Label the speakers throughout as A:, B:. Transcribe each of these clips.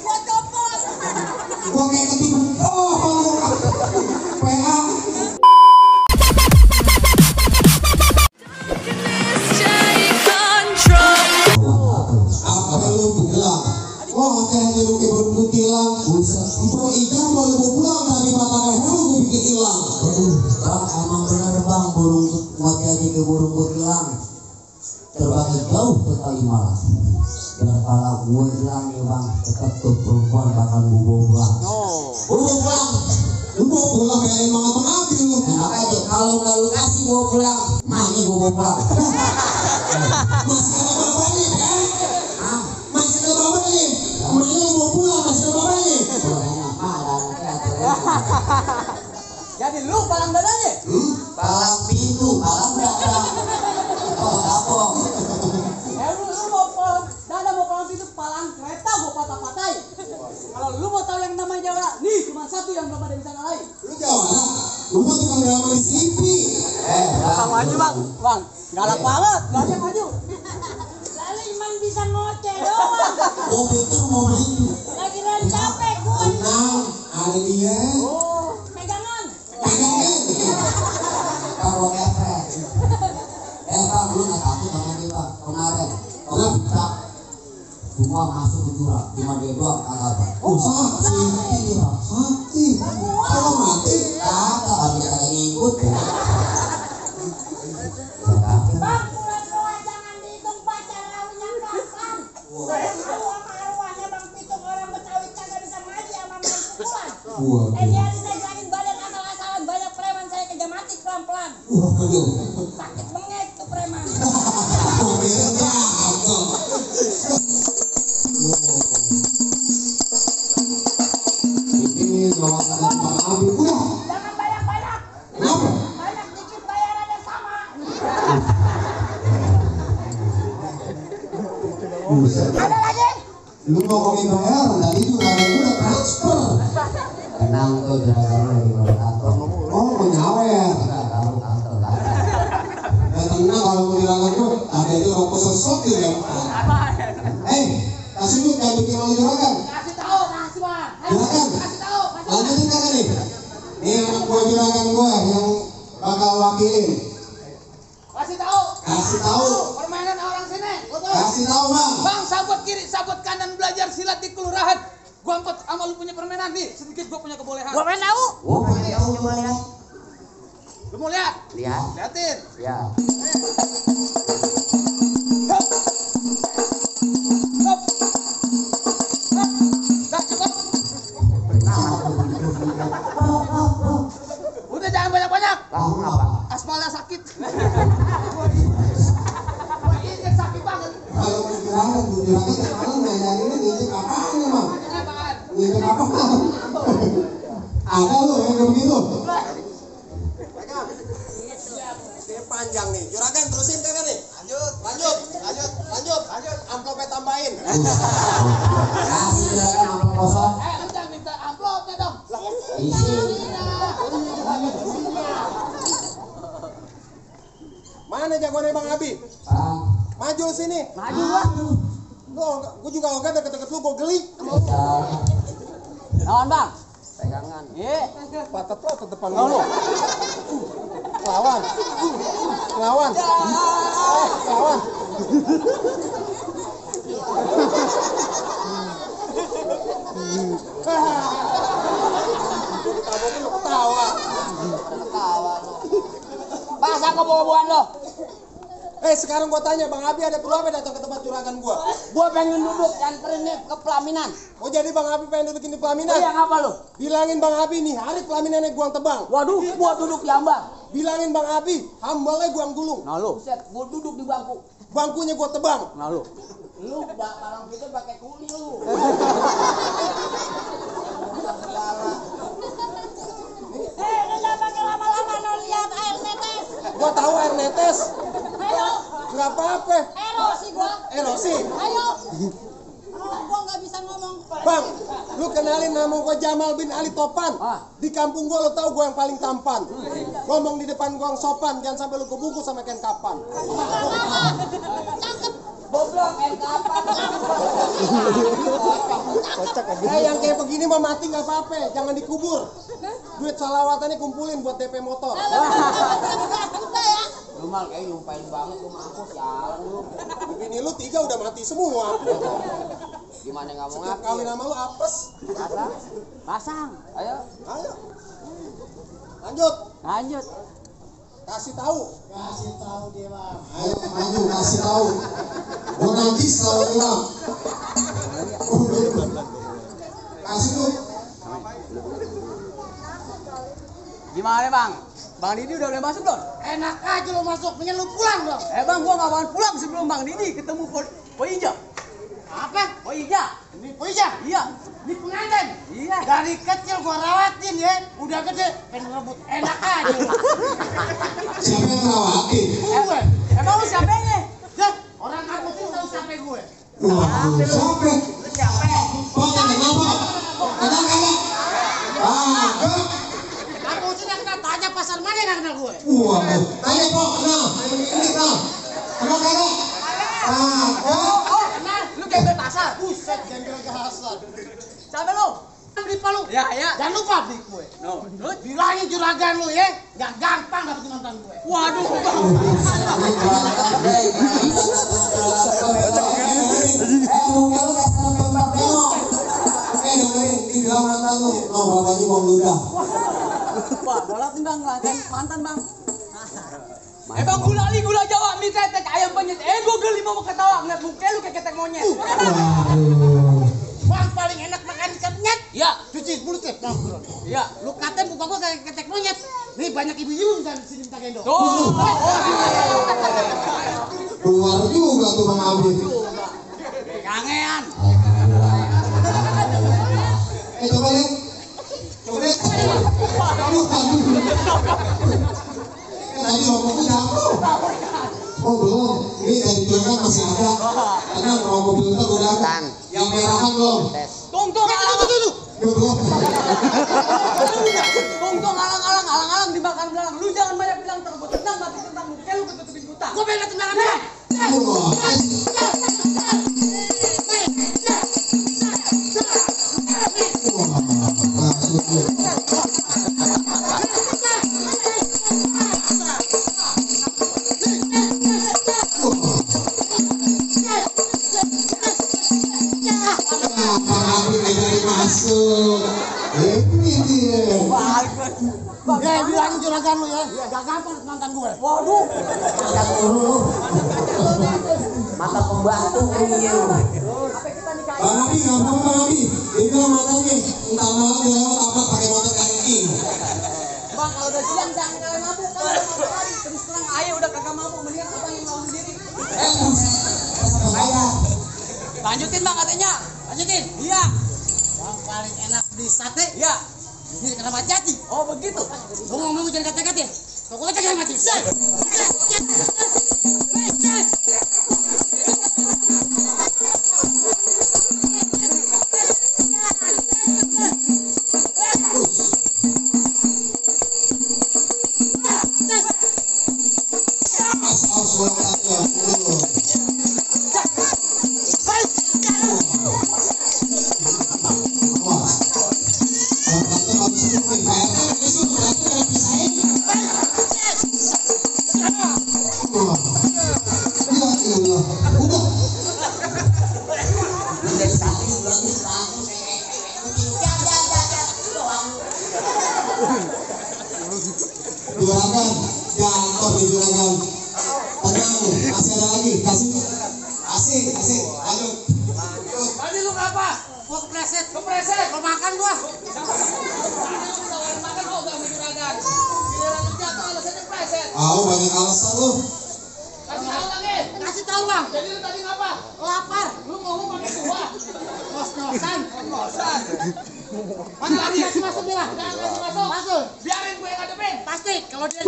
A: Gua copot.
B: Gua kayak ketiban. Oh, PA. Apa lu bilang? Wah, hati-hati lu kayak berembut hilang. Bro, ikan boleh mau pulang tapi matanya helm gue bikin hilang.
C: Bang, emang bener bang, burung mati aja ke burung hilang. Terbang jauh ke Kalimalang. Biar kalau gue hilang nih bang, tetap tuh perempuan bakal gue pulang.
B: Lu pulang. Lu mau pulang kayak emang abang Abi lu.
C: Enak aja, kalau nggak lu kasih gue pulang, mana gue pulang.
B: Masih ada bapaknya, kan? Masih ada bapaknya. Mana lu mau pulang masih ada bapaknya.
A: Jadi lu palang dadanya?
C: Palang pintu, palang dada. Oh, kapok.
A: Lu mau palang dada mau palang pintu, palang kereta gua patah-patahin. Kalau lu mau tahu yang namanya Jawa, nih cuma satu yang belum ada bisa ngalahin.
B: Lu Jawa? Lu mah tukang drama di TV.
A: Maju bang, galak banget, galaknya maju. Lalu cuma bisa ngoceh doang.
B: Oh, betul mau maju.
A: Lagi capek gua.
B: Nah, ada dia.
A: Pegangan.
C: Kalau efek. Bang, lu nggak takut sama dia bang? Kemarin, kalau bisa semua masuk ke jurang, cuma dia doang kagak bang.
B: Oh, sakti. Sakti. Kalau mati,
C: Kagak, habis kagak ngikut ya.
A: Bang, pulang doa jangan dihitung pacar lawannya kapan. Sama arwahnya Bang Pitung orang Betawi kagak bisa ngaji sama main pukulan. Dia disegangin badan asal-asalan banyak preman saya kerja mati pelan-pelan.
B: waduh.
A: Sakit bengek tuh preman.
B: Ini jawaban Bang Abi. Udah.
A: Jangan banyak-banyak.
B: Kenapa?
A: Banyak dikit bayarannya sama.
B: Buset.
A: Ada lagi?
B: Lu ngomongin bayar, tadi juga ada udah transfer.
C: Tenang tuh, jangan lagi pada kantor.
B: Oh, mau nyawer.
C: Enggak, kamu kantor lah.
B: Ya tenang kalau mau dilakukan tuh, ada itu rokok sosok di lempar. Kasih lu jangan bikin malu juragan.
A: Kasih tahu, kasih Bang. Ayo,
B: Juragan.
A: kasih tahu, kasih tahu.
B: Lanjutin kakak nih. Ini anak gua juragan gua yang bakal wakilin.
A: Kasih tahu.
B: Kasih tahu.
A: Permainan orang sini. Lu tahu?
B: Kasih tahu bang.
A: Bang, sabot kiri, sabot kanan belajar silat di kelurahan. Gua angkot sama lu punya permainan nih. Sedikit gua punya kebolehan. Gua pengen tahu.
C: Oh, kamu coba lihat.
A: Lu mau lihat?
C: Lihat.
A: Liatin.
C: Ya.
A: Hop. Hop. Hop. Dah cukup. Udah jangan banyak-banyak.
C: Kamu apa?
A: Aspalnya sakit. Wah, ini sakit banget.
B: Kalau mau juragan sekarang ngajarinnya ngijek apaan emang?
A: Apaan?
B: Ngijek apaan? Ada lu yang kayak begitu?
D: Ini panjang nih. Juragan terusin kakak nih. Lanjut. Amplopnya tambahin.
C: Kasih juragan amplop kosong.
A: Lu jangan minta amplopnya dong.
C: Isi.
D: Mana jagoannya Bang Abi?
C: Bang.
D: Maju sini.
A: Maju gua.
D: Gua juga oke deket-deket lu gua geli.
A: Lawan Bang.
C: Pegangan.
D: Patet depan lu. Lawan. Ketawa.
A: Bahasa kebobohan lo.
D: Sekarang gua tanya Bang Abi ada perlu apa datang ke tempat juragan gua?
A: Gua pengen duduk anterin nih ke pelaminan.
D: Oh jadi Bang Abi pengen dudukin di pelaminan?
A: Iya ngapa lo?
D: Bilangin Bang Abi nih hari pelaminannya gua yang tebang.
A: Waduh, gua duduk di ambang.
D: Bilangin Bang Abi hambalnya gua yang gulung.
A: Nah lo. Buset, gua duduk di bangku.
D: Bangkunya gua tebang.
A: Nah lo. Lu palang kita pakai kuli lu. Udah pakai lama-lama no lihat air netes.
D: Gua tahu air netes.
A: Ayo.
D: Nggak apa-apa.
A: Erosi gua.
D: Erosi.
A: Ayo. Gua nggak bisa ngomong.
D: Bang, lu kenalin nama gua Jamal bin Ali Topan. Di kampung gua lu tahu gua yang paling tampan. Ngomong di depan gua yang sopan, jangan sampai lu kebungkus sama ikan kapan.
A: Cakep. Goblok, RK apa?
D: Yang kayak begini mah mati nggak apa-apa, jangan dikubur. Duit salawatannya kumpulin buat DP motor.
C: Lu mal kayak nyumpain banget lu mampus jalan lu.
D: Bini lu 3 udah mati semua.
C: Gimana nggak mau
D: Setiap
C: ngaku?
D: kawin sama lu apes.
C: Pasang. Pasang. Ayo.
D: Ayo. Lanjut.
C: Lanjut.
D: Kasih tahu.
B: Kasih tahu dia bang. Ayo maju kasih tahu. Gua nanti selalu bilang. Kasih tuh.
C: Gimana bang? Bang Didi udah boleh masuk dong?
A: Enak aja lu masuk, mendingan lu pulang dong.
C: Bang, gua nggak mau pulang sebelum Bang Didi ketemu Poija.
A: Apa?
C: Poija.
A: Ini Poija?
C: Iya.
A: Ini pengantin?
C: Iya.
A: Dari kecil gua rawatin ya, udah gede, pengen ngerebut. Enak aja lu.
B: Siapa yang ngelawatin?
A: Gue.
C: Emang lu siapa ini?
A: Dah, orang kampus ini tahu siapa gue.
B: Waduh, siapa?
C: Lu siapa?
B: Bang, kenapa? Kenapa? Kagak.
A: Kampus ini yang tanya pasar mana yang kenal gue?
B: Waduh, tanya kok, kenal? Ini kenal? Kenal kagak? Kagak.
A: Kenal?
C: Lu gembel pasar.
A: Buset, gembel gahasan.
C: Siapa lu?
A: Beli palu.
C: Ya, ya.
A: Jangan lupa beli kue.
C: No. Terus?
A: Bilangin juragan lu ya, gak gampang dapetin mantan gue.
C: Waduh, Bang.
B: Dengerin, dibilang mantan lu. Oh, bapaknya mau ludah.
C: Wah, galatin bang, ngelatin mantan bang. Bang, gula Jawa, mie ketek, ayam penyet. Gue geli mau ketawa, ngeliat muka lu kayak ketek monyet.
B: Waduh.
A: Bang paling enak makan ikan penyet.
C: Iya,
A: Cuci mulut ya, nongkrong.
C: iya.
A: Lu katain muka gua kayak ketek monyet. Nih banyak ibu-ibu di sini minta gendong.
C: Tuh.
B: Keluar juga tuh Bang Abid.
C: Kangean.
B: Coba lihat. Coba lihat. Aduh, tadi rokoknya jatuh. Oh belum, ini dari belakang masih ada. Karena rokok filter udah ada. Yang merahan belum.
C: Tung,
B: Belum.
C: Alang-alang dibakar belalang. Lu jangan banyak bilang terbut tendang, tapi tentang muka lu ketutupin buta.
A: Gua pengen liat tendangan dia.
B: Masuk. Ini dia.
A: Ya bilangin juragan lu ya, gak gampang mantan gue.
C: Waduh.
E: Angkat dulu. Mata pembantu iya.
B: Bang Abi, gampang Bang Abi. Ini kan mantannya. Entah malam dia lewat apa pakai motor kaki.
C: Bang, kalau udah siang jangan nyalain lampu. Kalau udah mau lari, terus terang ayah udah kagak mampu. Mendingan abang yang lawan sendiri. Lanjutin bang katanya.
A: Lanjutin.
C: Iya.
A: Yang paling enak di sate,
C: Iya.
A: ini kenapa jati?
C: Oh begitu.
A: Lu ngomong jangan kata-kata. Pokoknya jangan mati.
B: Juragan, jatuh nih juragan. Tenang, masih ada lagi. Kasih. Asik. Lanjut.
A: Tadi lu ngapa? Gua kepreset. Lu makan gua. Makan kok gak sama juragan. Giliran lu jatuh alasannya preset.
B: Banyak alasan lu.
A: Kasih tahu lagi. Kasih tahu bang. Jadi lu tadi ngapa? Lapar. Lu ngomong pakai gua. Ngos-ngosan. Mana lagi kasih masuk dia lah. Jangan kasih masuk. Masuk. Biarin gue yang ngadepin. Pasti. Kalau dia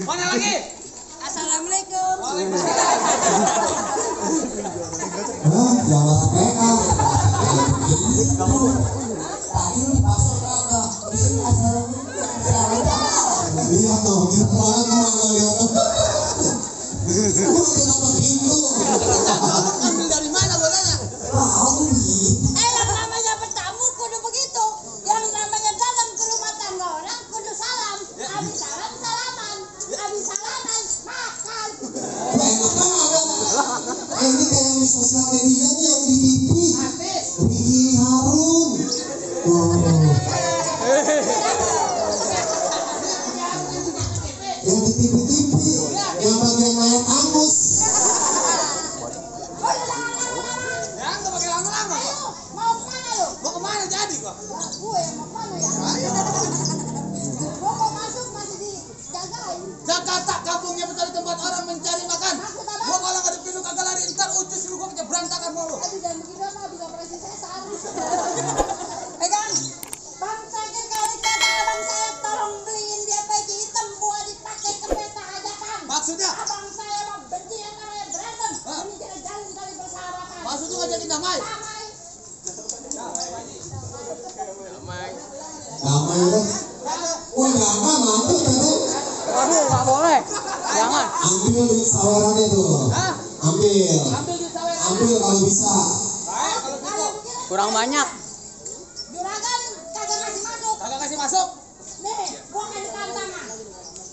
C: Mana lagi?
A: Assalamualaikum.
B: Jawab PA. Lihat tuh, gitu banget emang lihat tuh. Gua tidak pintu.
D: Ambil dari mana gua tanya?
B: Tahu nih.
A: Yang namanya bertamu kudu begitu. Yang namanya datang ke rumah tangga orang kudu salam. Habis salam salaman. Habis salaman makan.
B: Enak banget. Ini kayak di sosial media nih yang di TV. Ricky Harun. Yang di TV-TV. Yang bagian main angus.
D: Ya, enggak pakai lama-lama gua.
A: Ayo, mau kemana lu?
D: Mau kemana jadi gua?
A: Gue yang mau kemana ya? Gue mau masuk masih dijagain.
D: Jakarta kampungnya betul tempat orang mencari makan.
A: Maksud apa?
D: Gua kalau nggak dipindu kagak lari ntar ucus lu gua punya berantakan mulu.
A: Aduh jangan begitu mah bisa operasi sesar. Pegang. Bang Sakir kali kata abang saya tolong beliin dia peci hitam buat dipakai ke pesta hajatan.
D: Maksudnya?
A: Abang saya mah benci yang namanya berantem. Ini kita jalin kali persahabatan.
D: Maksud lu ngajakin damai?
A: Damai.
B: Damai kan? Wah jangan mantap kan?
E: Waduh, nggak boleh. Jangan.
B: Ambil duit sawerannya tuh.
D: Hah?
B: Ambil.
D: Ambil di sawer.
B: Ambil kalau bisa.
D: Baik, kalau gitu.
E: Kurang banyak.
A: Juragan kagak ngasih masuk.
D: Kagak kasih masuk.
A: Nih, gua kasih tantangan.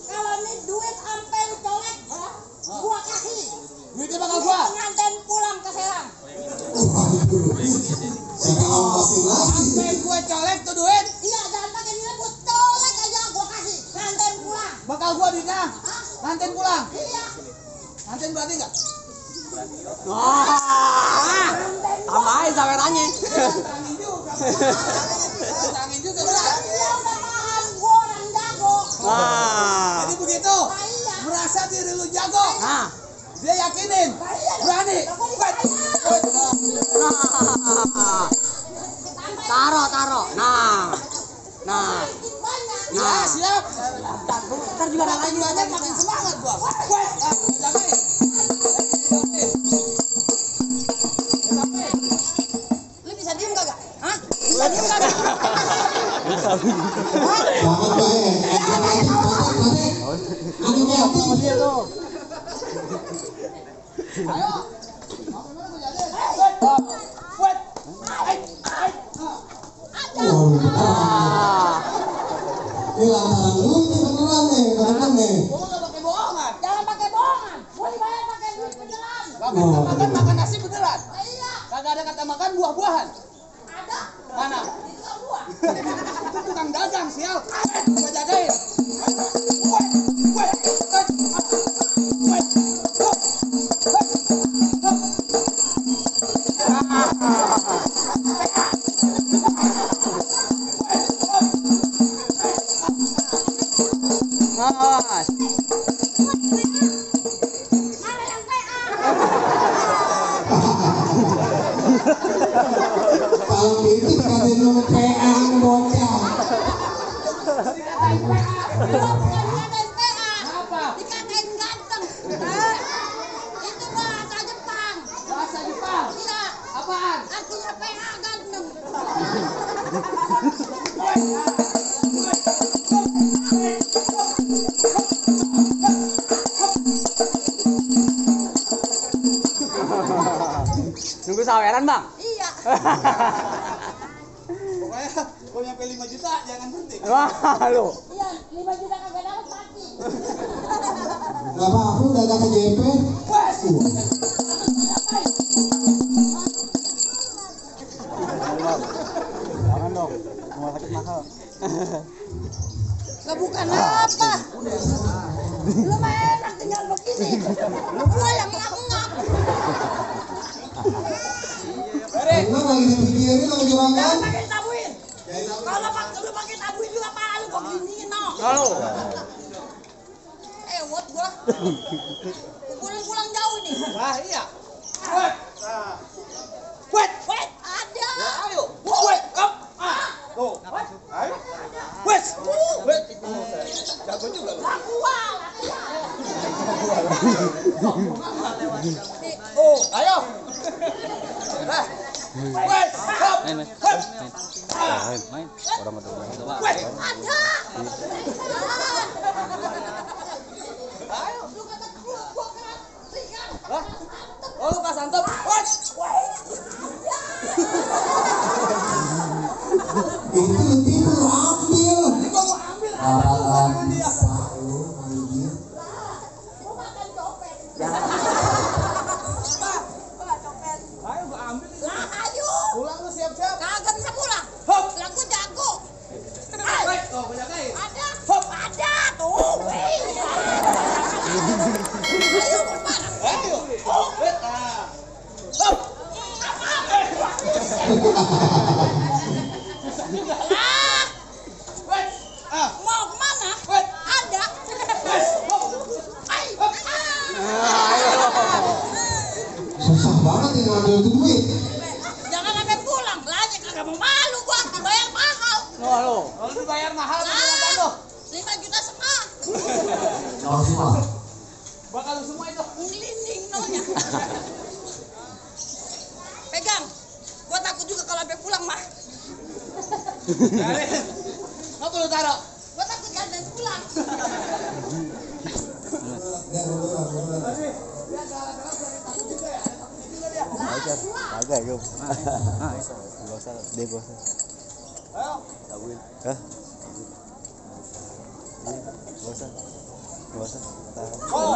A: Kalau nih duit sampai lu colek, gua kasih.
D: Duitnya bakal gua.
A: Pengantin pulang ke Serang.
B: Waduh. Siapa ongkosin lagi?
D: Sampai gue colek tuh duit.
A: Iya, jangan pakai dilebut, colek aja gua kasih. Pengantin pulang.
D: Bakal gua duitnya.
A: Hah?
D: Ngantin pulang.
A: Iya.
D: Ngantin berarti enggak?
E: Wah, tambahin sawerannya.
D: Tangin juga. Tangin juga.
A: Berarti dia udah paham gua orang jago.
E: Wah.
D: Jadi begitu.
A: Nah, iya.
D: Merasa diri lu jago.
E: Nah,
D: Dia yakinin.
A: Nah, iya.
D: Berani.
A: Lah, gua dibayar.
E: nah. Taro. Nah.
A: Bikin banyak.
D: Ya, siap.
E: Ntar juga ada lagi.
D: Banyak makin semangat gua. Woi, jagain.
A: Lu bisa diem kagak? Hah? Bisa diem kagak?
B: Jangan baik. Anu yatim.
E: Dia tuh.
D: Ayo.
E: Ah.
B: Ini lantaran duit nih beneran nih, beneran nih.
D: Gua enggak pakai bohongan.
A: Jangan pakai bohongan. Gua dibayar pakai duit beneran.
D: Kagak ada makan nasi beneran.
A: Nah, iya.
D: Kagak ada kata makan buah-buahan.
A: Ada.
D: Mana?
A: Itu gua.
D: Itu tukang dagang, sial. Gua jagain.
E: Mas.
A: Mana yang PA?
B: Kalau gitu dikatain nomor PA nih bocah.
A: Gua bukan dikatain PA.
D: Apa?
A: Dikatain ganteng. Itu bahasa Jepang.
D: Bahasa Jepang.
A: Iya.
D: Apaan?
A: Artinya PA ganteng.
E: Nunggu saweran, Bang.
A: Iya.
D: Pokoknya gua nyampe 5 juta, jangan berhenti.
E: Wah, lu.
A: Iya, 5 juta kagak dapat mati.
B: Gak apa-apa udah ada KJP.
E: Jangan dong. Rumah sakit mahal.
A: Lah bukan apa. Lu mah enak tinggal begini. Gua yang ngap-ngap.
B: Emang lagi dipikirin sama juragan.
A: Jangan pakai tabuin. Kalau lu pakai tabuin juga pala lu kok giniin no.
E: Halo.
A: What gua? Pulang jauh nih.
D: Wah, iya.
A: Wait, ada.
D: Ayo. Wait, up. Tuh. Ayo. Wait. Wait. Jago juga lu.
A: Lah gua.
D: Oh, ayo. Wait, up.
E: Main. Orang
D: Wait.
A: Ada. Ayo, lu kata gua keras.
D: Oh, Pak Santop. Woi.
B: Itu tipu lu ambil.
C: Larangan selalu anjir.
A: Gua makan copet.
D: Ayo gua ambil.
A: Lah ayo.
D: Pulang lu siap-siap.
A: Kagak bisa pulang.
D: Hop.
A: Lah gua jago.
D: Woi, oh punya kain.
A: Ada. Ada tuh. Weh. Ayo kemana?
D: Ayo. Wait. Ah. Hop.
A: Ah,
D: Wait. Ah.
A: mau kemana?
D: Wait.
A: Ada.
D: Hop.
A: Ay.
B: Susah banget ini ngambil duit.
A: Jangan sampai pulang. Lah kagak mau malu gua. Bayar mahal.
E: Halo.
D: Kalau dibayar mahal
A: Lah,
D: kan lo.
A: 5 juta setengah.
C: Kalau semua.
D: Bakal lu semua itu.
A: Ngelinding nonya. Pegang. Gua takut juga kalau sampai pulang mah.
D: Dari. Enggak perlu taruh.
A: Gua takut jangan pulang.
E: Agak gue. Gak usah, dia gak usah.
D: Ayo.
E: Tabuin. Hah? Gak usah. Gak usah.
B: Oh,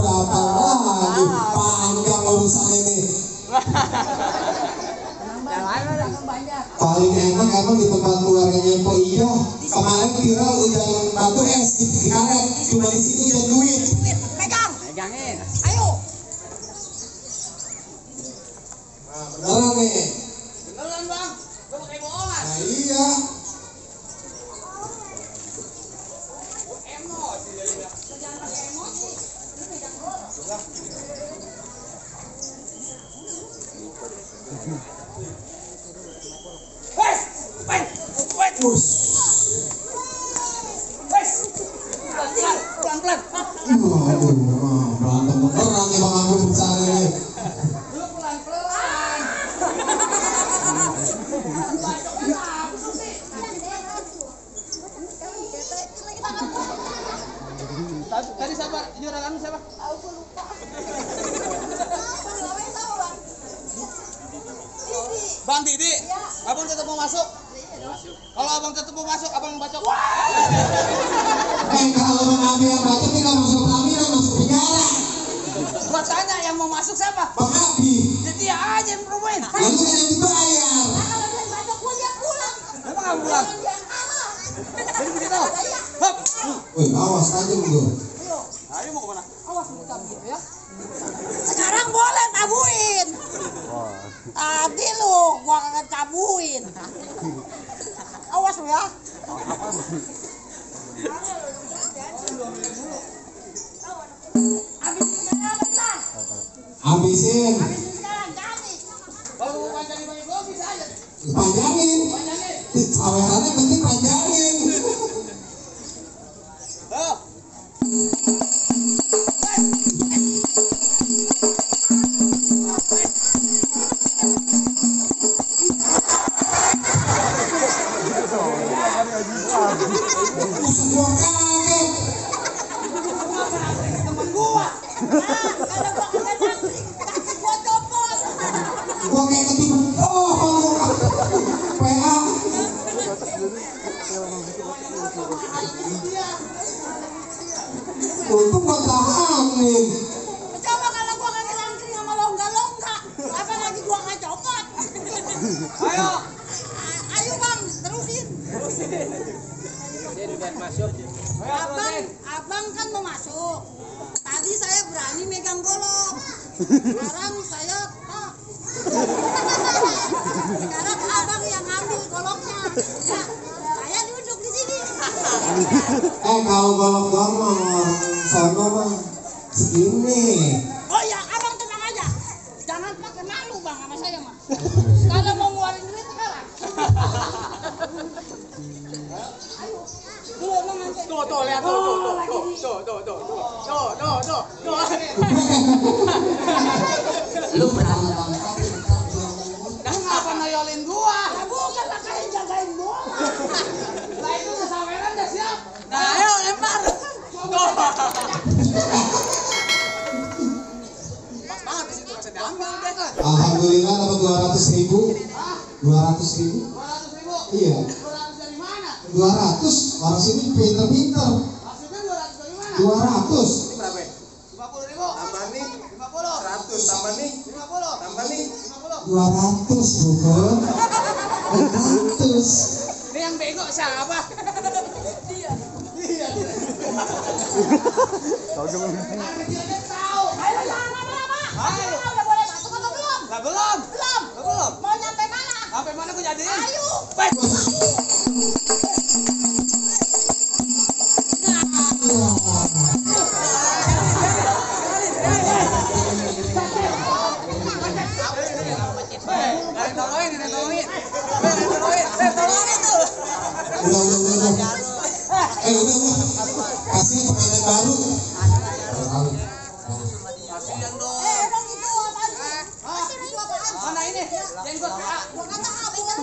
B: datang lagi. Panjang urusan ini.
E: Yang lain ada kan banyak.
B: Paling enak emang di tempat keluarganya Pak Iyo. Kemarin viral hujan batu es di karet. Cuma di sini hujan duit.
A: Duit, pegang.
E: Megangin.
A: Ayo.
B: Nah, beneran nih.
D: Beneran, Bang. Gua pakai bohongan.
B: Nah, iya.
D: Emosi jadinya.
A: Jangan pakai emosi. Ini pegang bola.
D: Wes. Wes. Wes.
B: Bus.
D: Wes. Pelan-pelan.
B: Aduh, berantem beneran nih Bang Anggun bersama ini.
D: Lu pelan-pelan. Bacoknya apa sih? Tadi siapa? Juragan siapa?
A: Aku lupa. Namanya sama bang. Didi.
D: Bang Didi.
A: Iya.
D: Abang tetap mau masuk? Kalau abang tetap mau masuk, abang bacok.
B: Kalau Bang Abi yang bacot nih kalau masuk pelaminan masuk penjara.
D: Gua tanya yang mau masuk siapa?
B: Bang Abi.
D: Jadi dia aja yang promoin.
B: Lalu kan yang dibayar.
A: Nah, kalau dia baca gua dia pulang.
D: Emang nggak pulang?
A: Jangan dia kalah.
D: Jadi begitu.
A: Iya.
D: Hop.
B: Wih, awas tajam tuh.
A: Ayo.
D: Ayo mau kemana?
A: Awas lu tabu ya. Sekarang boleh tabuin. Tadi lu gua kagak tabuin. Awas lu ya. Habisin sekarang bentar.
B: Habisin.
A: Habisin sekarang jadi.
D: Kalau mau panjangin bagi gua bisa aja.
B: Panjangin.
D: Panjangin.
B: Sawerannya penting panjangin.
D: Oh.
B: Buset gua kaget.
D: Temen gua.
A: Karena gua kagak nyantri, kaki gua copot.
B: Gua kayak ketiban. Oh, PA. Untung gua tahanin.
A: Coba kalau gua kagak nyantri sama longga-longga, apa lagi gua nggak copot?
D: Ayo.
A: Ayo bang, terusin. Abang kan mau masuk. Tadi saya berani megang golok. Sekarang saya tak. Sekarang abang yang ngambil goloknya. Ya, saya duduk di sini.
B: Kalau golok doang mah orang sono mah segini.
A: Oh ya, abang tenang aja. Jangan pakai malu bang sama saya mah. Kalau mau ngeluarin duit sekarang. Ayo. Dulu emang nanti.
E: Tuh, lihat tuh.
C: Lu menang-menang.
D: Dah ngapa nayolin gua?
A: Ya bukan lah kayak jagain bola.
D: Lah itu udah saweran dah siap.
A: Nah, ayo lempar.
D: Pas banget di situ.
B: Iya.
A: 200 dari mana?
B: 200. Orang sini pinter-pinter.
A: Maksudnya 200 dari mana?
B: 200.
D: Ini berapa?
A: 50.000.
D: Tambah nih.
A: 50.
D: 100 tambah nih.
A: 50.
D: Tambah nih.
A: 50.
B: 200 bukan. 200.
A: Ini yang bego siapa? Dia.
E: Tahu dulu.
A: Anak kecil aja tahu. Ayo jangan lama-lama. Ayo. Udah boleh masuk atau belum?
D: Lah belum.
A: Belum.
D: Belum.
A: Mau nyampe mana?
D: Sampai mana gua jadiin?
A: Ayo.
B: Udah. Kasih pengantin baru.
A: Emang itu apaan sih? Itu apaan? Mana ini? Jenggot PA. Gua kata apa ini?